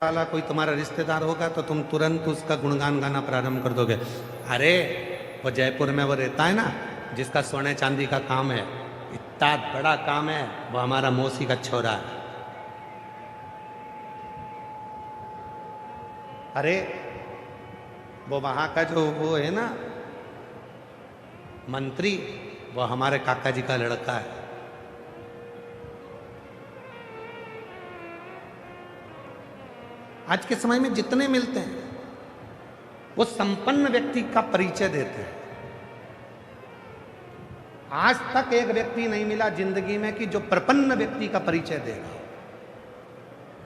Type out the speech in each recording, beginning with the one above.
वाला कोई तुम्हारा रिश्तेदार होगा तो तुम तुरंत उसका गुणगान गाना प्रारंभ कर दोगे। अरे वो जयपुर में वो रहता है ना, जिसका सोने चांदी का काम है, इतना बड़ा काम है, वो हमारा मौसी का छोरा है। अरे वो वहां का जो वो है ना मंत्री, वो हमारे काका जी का लड़का है। आज के समय में जितने मिलते हैं वो संपन्न व्यक्ति का परिचय देते हैं। आज तक एक व्यक्ति नहीं मिला जिंदगी में कि जो प्रपन्न व्यक्ति का परिचय दे रहा हो,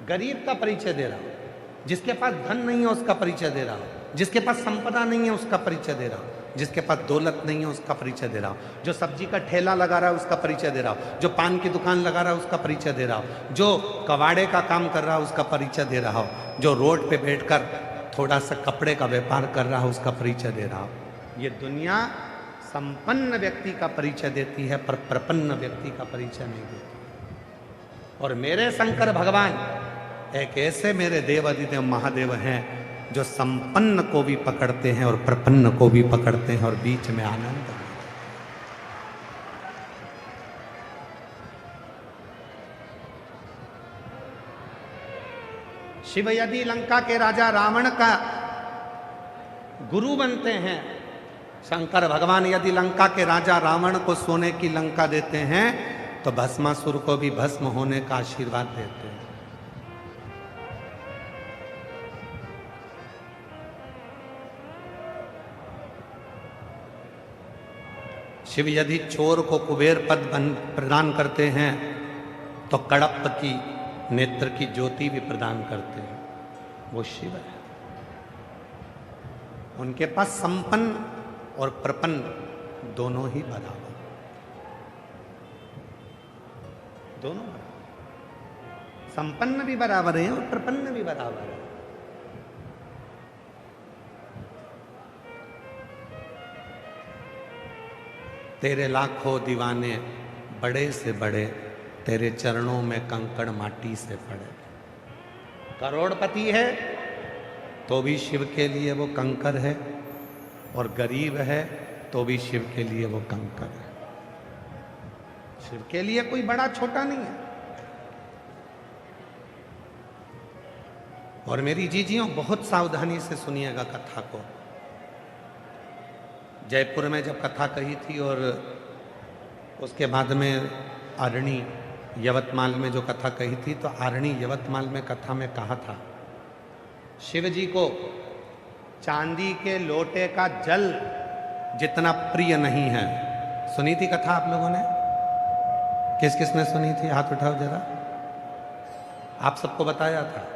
गरीब का परिचय दे रहा हो, जिसके पास धन नहीं है उसका परिचय दे रहा हो, जिसके पास संपदा नहीं है उसका परिचय दे रहा हो, जिसके पास दौलत नहीं है उसका परिचय दे रहा हो, जो सब्जी का ठेला लगा रहा है उसका परिचय दे रहा हो, जो पान की दुकान लगा रहा है उसका परिचय दे रहा हो, जो कबाड़े का काम कर रहा है उसका परिचय दे रहा हो, जो रोड पे बैठकर थोड़ा सा कपड़े का व्यापार कर रहा है उसका परिचय दे रहा हो। ये दुनिया संपन्न व्यक्ति का परिचय देती है पर प्रपन्न व्यक्ति का परिचय नहीं देती। और मेरे शंकर भगवान एक ऐसे मेरे देव अधिदेव महादेव हैं जो संपन्न को भी पकड़ते हैं और प्रपन्न को भी पकड़ते हैं और बीच में आनंद। शिव यदि लंका के राजा रावण का गुरु बनते हैं, शंकर भगवान यदि लंका के राजा रावण को सोने की लंका देते हैं तो भस्मासुर को भी भस्म होने का आशीर्वाद देते हैं। शिव यदि चोर को कुबेर पद प्रदान करते हैं तो कड़प की नेत्र की ज्योति भी प्रदान करते हैं। वो शिव है। उनके पास संपन्न और प्रपन्न दोनों ही बराबर, दोनों बराबर, संपन्न भी बराबर है और प्रपन्न भी बराबर है। तेरे लाखों दीवाने बड़े से बड़े, तेरे चरणों में कंकड़ माटी से पड़े। करोड़पति है तो भी शिव के लिए वो कंकर है, और गरीब है तो भी शिव के लिए वो कंकर है। शिव के लिए कोई बड़ा छोटा नहीं है। और मेरी जीजियों बहुत सावधानी से सुनिएगा कथा को। जयपुर में जब कथा कही थी और उसके बाद में आरणी यवतमाल में जो कथा कही थी, तो आरणी यवतमाल में कथा में कहा था शिव जी को चांदी के लोटे का जल जितना प्रिय नहीं है। सुनी थी कथा आप लोगों ने? किस किस ने सुनी थी? हाथ उठाओ जरा। आप सबको बताया था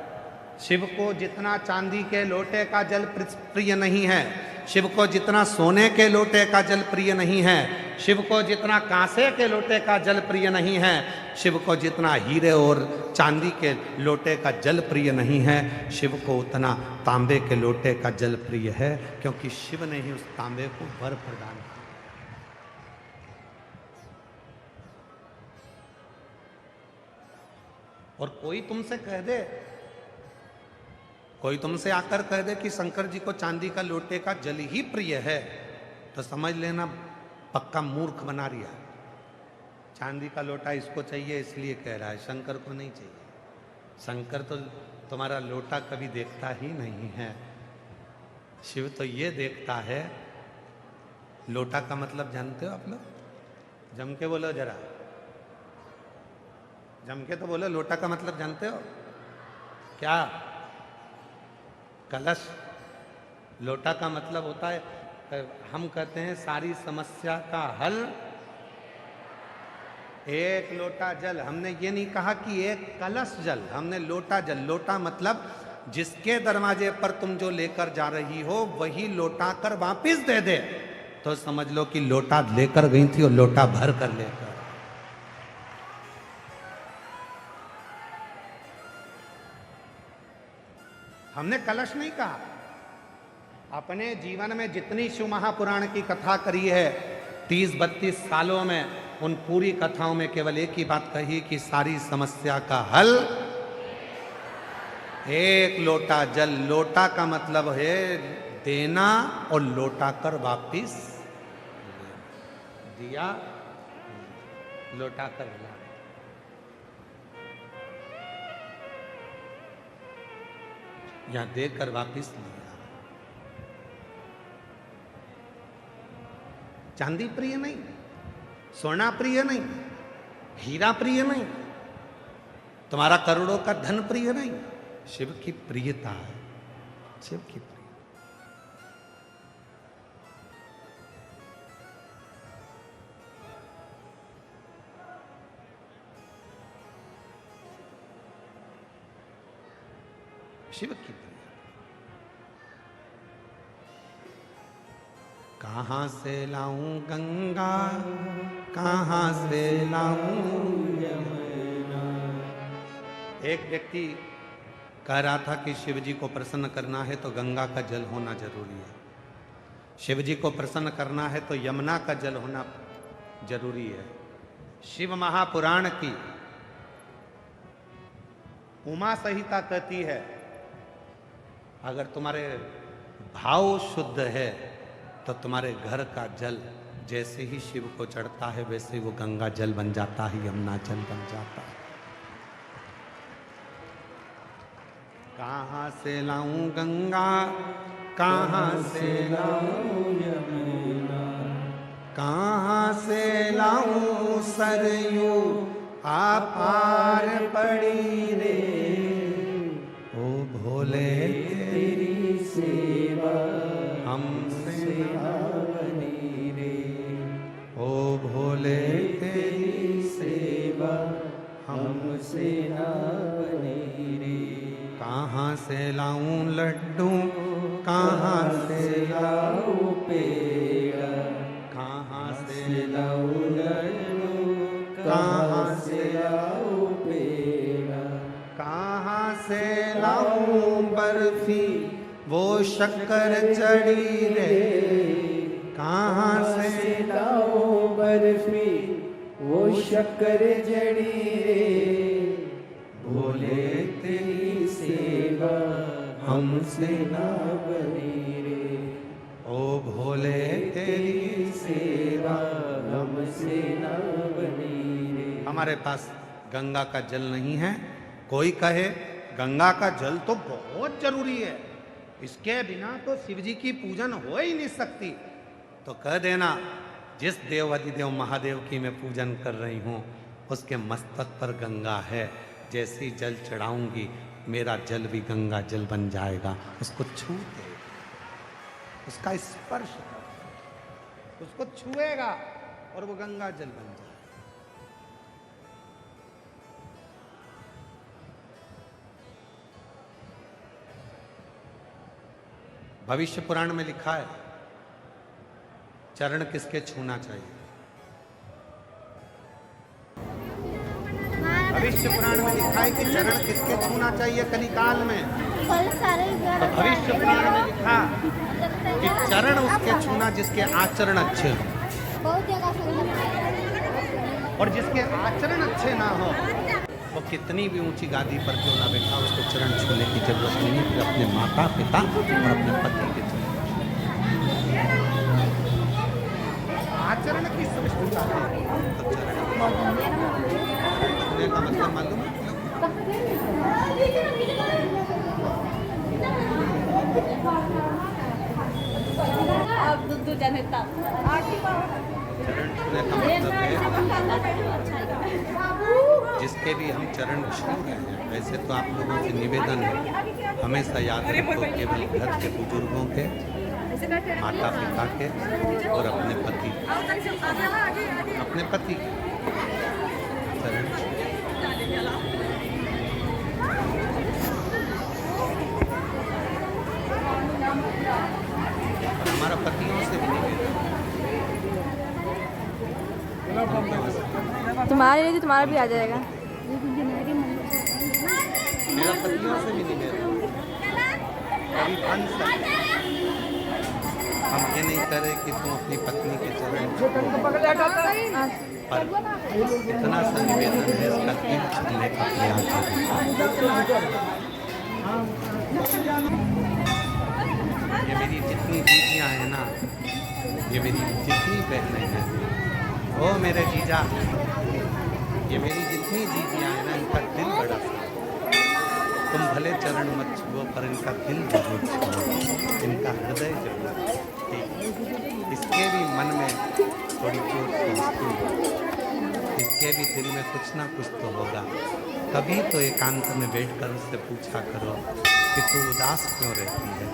शिव को जितना चांदी के लोटे का जल प्रिय नहीं है, शिव को जितना सोने के लोटे का जल प्रिय नहीं है, शिव को जितना कांसे के लोटे का जल प्रिय नहीं है, शिव को जितना हीरे और चांदी के लोटे का जल प्रिय नहीं है, शिव को उतना तांबे के लोटे का जल प्रिय है, क्योंकि शिव ने ही उस तांबे को वर प्रदान किया। और कोई तुमसे कह दे, कोई तुमसे आकर कह दे कि शंकर जी को चांदी का लोटे का जल ही प्रिय है, तो समझ लेना पक्का मूर्ख बना रिया। चांदी का लोटा इसको चाहिए इसलिए कह रहा है, शंकर को नहीं चाहिए। शंकर तो तुम्हारा लोटा कभी देखता ही नहीं है। शिव तो ये देखता है। लोटा का मतलब जानते हो आप लोग? जम के बोलो जरा, जम के तो बोलो। लोटा का मतलब जानते हो क्या? कलश। लोटा का मतलब होता है, हम कहते हैं सारी समस्या का हल एक लोटा जल। हमने ये नहीं कहा कि एक कलश जल, हमने लोटा जल। लोटा मतलब जिसके दरवाजे पर तुम जो लेकर जा रही हो वही लोटा कर वापिस दे दे, तो समझ लो कि लोटा लेकर गई थी और लोटा भर कर लेकर। हमने कलश नहीं कहा। अपने जीवन में जितनी शिव महापुराण की कथा करी है 30-32 सालों में, उन पूरी कथाओं में केवल एक ही बात कही कि सारी समस्या का हल एक लोटा जल, लोटा का मतलब है देना और लौटा कर वापिस दिया, लौटा कर ला। या देकर वापिस लिया। चांदी प्रिय नहीं, सोना प्रिय नहीं, हीरा प्रिय नहीं, तुम्हारा करोड़ों का धन प्रिय नहीं, शिव की प्रियता है, शिव की प्रिय। शिव की प्रिय। कहां से लाऊं गंगा, कहां से लाऊं यमुना। एक व्यक्ति कह रहा था कि शिव जी को प्रसन्न करना है तो गंगा का जल होना जरूरी है, शिव जी को प्रसन्न करना है तो यमुना का जल होना जरूरी है। शिव महापुराण की उमा संहिता कहती है, अगर तुम्हारे भाव शुद्ध है तो तुम्हारे घर का जल जैसे ही शिव को चढ़ता है वैसे ही वो गंगा जल बन जाता है, यमुना जल बन जाता है। कहां से लाऊं गंगा, कहां से लाऊं यमुना, कहां से लाऊं सरयू आपार पड़ी रे। ओ भोले तेरी सेवा हमसे ना बनी रे। ओ भोले तेरी सेवा हमसे ना बनी रे। कहाँ से लाऊं लड्डू, कहाँ से लाऊं पेड़ा, कहाँ से लाऊं लड्डू, कहाँ से लाऊं पेड़ा, कहाँ से लाऊं बर्फी वो शक्कर चढ़ी रे। कहाँ से लाऊं बर्फी वो शक्कर चढ़ी रे। भोले तेरी सेवा हमसे ना बनी रे। ओ भोले तेरी सेवा हमसे ना बनी रे। हमारे पास गंगा का जल नहीं है, कोई कहे गंगा का जल तो बहुत जरूरी है, इसके बिना तो शिव जी की पूजन हो ही नहीं सकती, तो कह देना जिस देव अधिदेव महादेव की मैं पूजन कर रही हूँ उसके मस्तक पर गंगा है, जैसे ही जल चढ़ाऊंगी मेरा जल भी गंगा जल बन जाएगा। उसको छू दे, उसका स्पर्श कर, उसको छुएगा और वो गंगा जल बन जाएगा। भविष्य पुराण में लिखा है चरण किसके छूना चाहिए। भविष्य पुराण में लिखा है कि चरण किसके छूना चाहिए कलिकाल में। तो भविष्य पुराण में लिखा कि चरण उसके छूना जिसके आचरण अच्छे हो, और जिसके आचरण अच्छे ना हो वो कितनी भी ऊंची गादी पर क्यों ना बैठा, उसको चरण छूने की जरूरत नहीं। फिर अपने माता पिता और अपने पति के चरण, आचरण की श्रेष्ठता है तो चरण छूने का मतलब मालूम है। चरण छूने का मतलब है जिसके भी हम चरण छू रहे हैं। वैसे तो आप लोगों से निवेदन है हमेशा याद रखो केवल घर के बुजुर्गों के, माता पिता के और अपने पति के चरण हमारा पतियों से भी निवेदन, तुम्हारे लिए तुम्हारा भी आ जाएगा। मेरा पतियों से भी निवेदन, कभी अंश हम ये नहीं करे कि तुम अपनी पत्नी के चरण पर इतना सा निवेदन है इसका दिल छूने का प्रयास करो। ये मेरी जितनी दीदियाँ हैं ना, ये मेरी जितनी बहनें हैं, ओ मेरे जीजा, ये मेरी जितनी दीदियाँ हैं ना, इनका दिल बड़ा सा। तुम भले चरण मत छुओ पर इनका दिल जरूर छुओ, इनका हृदय जरूर। ठीक, इसके भी मन में थोड़ी चोट पहुँचती है, इसके भी दिल में कुछ ना कुछ तो होगा। कभी तो एकांत में बैठकर उससे पूछा करो कि तू उदास क्यों रहती है,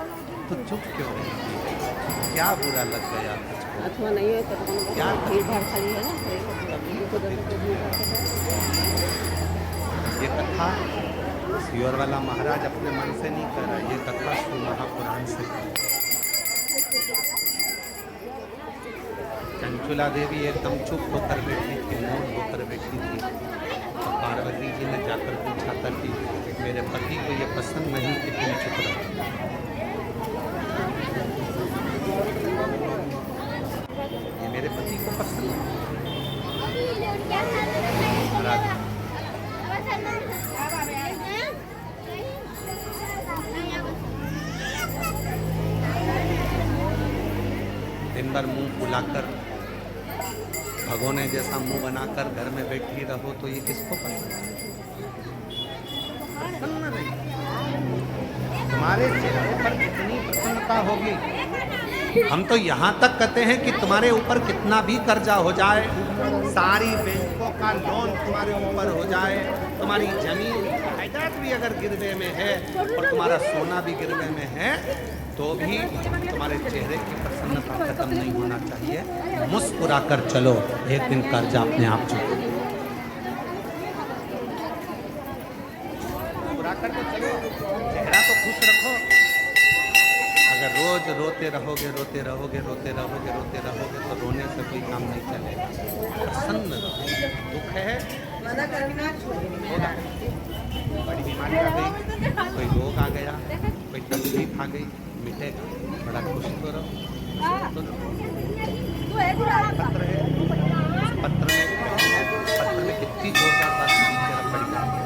तू चुप क्यों रहती है, क्या बुरा लग गया तुझको? अथवा नहीं है तो क्या भीड़ भाड़ खाली है ना। ये कथा सियोर वाला महाराज अपने मन से नहीं कर रहा, ये कथा श्री महापुराण से कर रहा। चंचुला देवी एकदम चुप होकर बैठी थी, मौन होकर बैठी थी। तो पार्वती जी ने जाकर पूछा था कि मेरे पति को ये पसंद नहीं कि तुम चुप रहो। ये मेरे पति को पसंद महाराज दिन भर मुंह फुलाकर भगोने जैसा मुंह बनाकर घर में बैठी रहो तो ये किसको पसंद है? पसंद नहीं। तुम्हारे चेहरे पर कितनी प्रसन्नता होगी। हम तो यहाँ तक कहते हैं कि तुम्हारे ऊपर कितना भी कर्जा हो जाए, सारी बैंकों का लोन तुम्हारे ऊपर हो जाए, तुम्हारी जमीन जायदाद भी अगर गिरवे में है और तुम्हारा सोना भी गिरवे में है, तो भी तुम्हारे चेहरे की प्रसन्नता खत्म नहीं होना चाहिए। मुस्कुरा कर चलो, एक दिन कर्जा अपने आप चुको। मुस्कुरा कर तो चलो, चेहरा तो खुश रखो। अगर रोज रोते रहोगे रोते रहोगे रोते रहोगे रोते रहोगे तो रोने से कोई काम नहीं चलेगा। प्रसन्न रहो। दुख है होगा, बड़ी बीमारी आ गई, कोई रोग आ गया, कोई तकलीफ आ गई, मिटेगा। बड़ा खुश तो रहो। पत्र है, पत्र में कितनी जोरदार बात लिखी है, बड़ी बात है।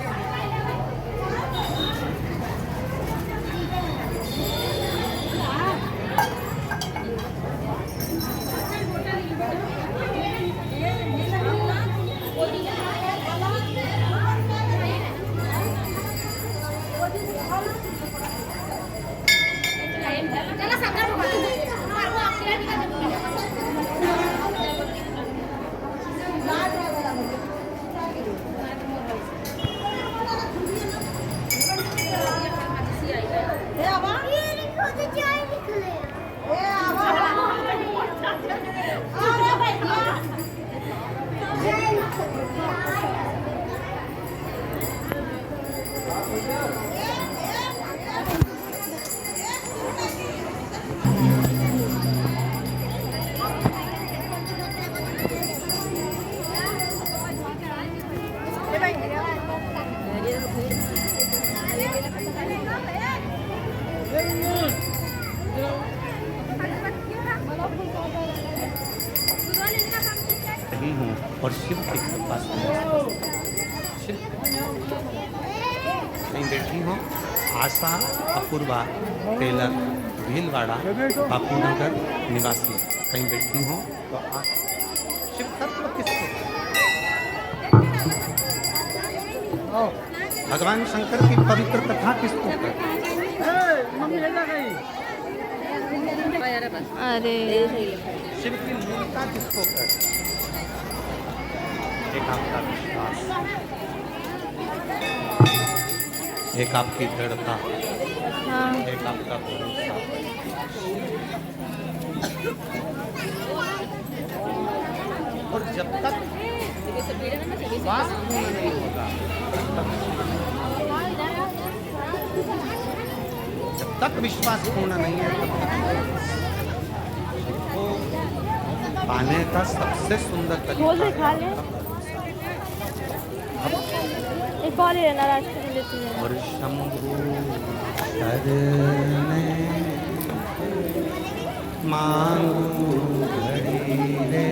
रही हूँ और शिव की कृपा से शिव कहीं बैठी हूँ। आशा अपूर्वा टेलर भीलवाड़ा बापूनगर निवासी कहीं बैठी हूँ तो शिव तत्व किसको? भगवान शंकर की पवित्र कथा किसको करते? अरे शिव की मूलता किसको करते? एक आपका विश्वास, एक आपकी दृढ़ता, हाँ एक आपका भरोसा। और जब तक विश्वास पूर्ण नहीं होगा, जब तक विश्वास पूर्ण नहीं है तब तक तो पाने का सबसे सुंदर बोल दे, खा तरीका ले। एक बॉल ही रहना राज के लेती है। और शंभु शरणे मांगू घड़ी रे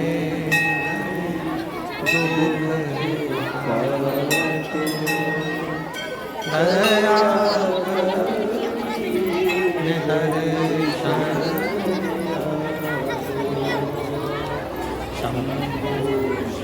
दया शंभो